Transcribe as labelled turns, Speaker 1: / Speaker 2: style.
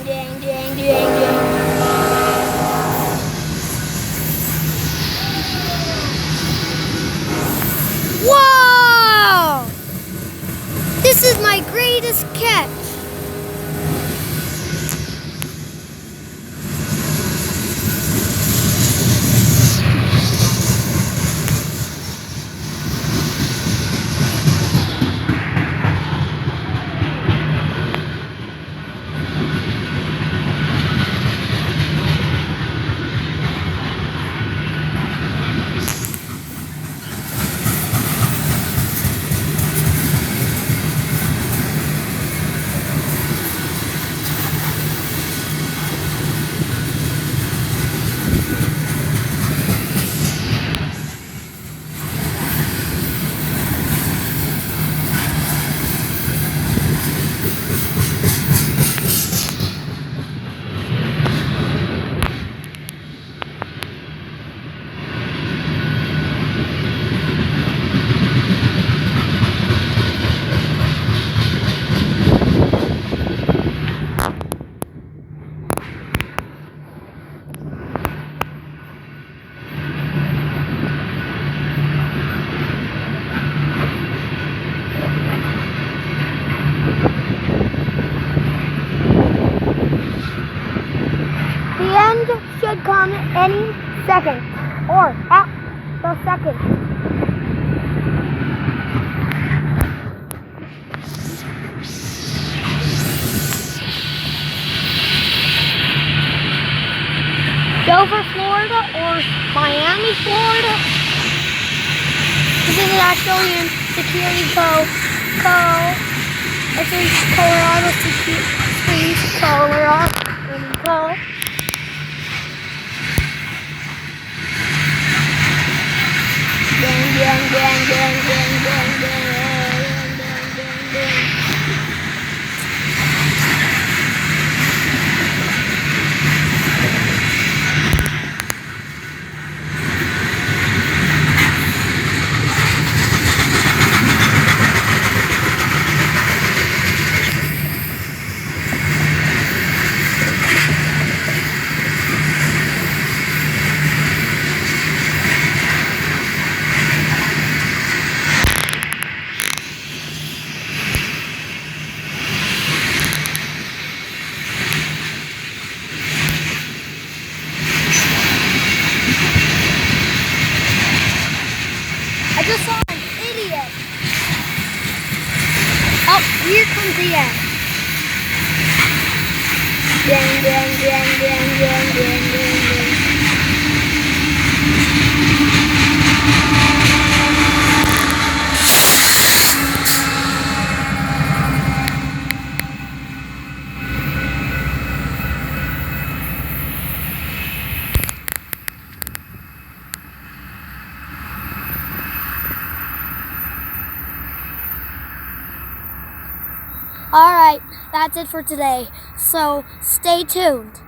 Speaker 1: dang, dang, dang, dang. Whoa! This is my greatest catch. The end should come any second, or at the second. Dover, Florida, or Miami, Florida? This is actually in Security it's in Colorado Springs, Colorado. Dang, dang, dang, dang, dang, dang, dang, dang, dang, dang. I just saw an idiot. Oh, here comes the end. Dang, dang, dang, dang, dang, dang, dang, dang. Alright, that's it for today. So stay tuned.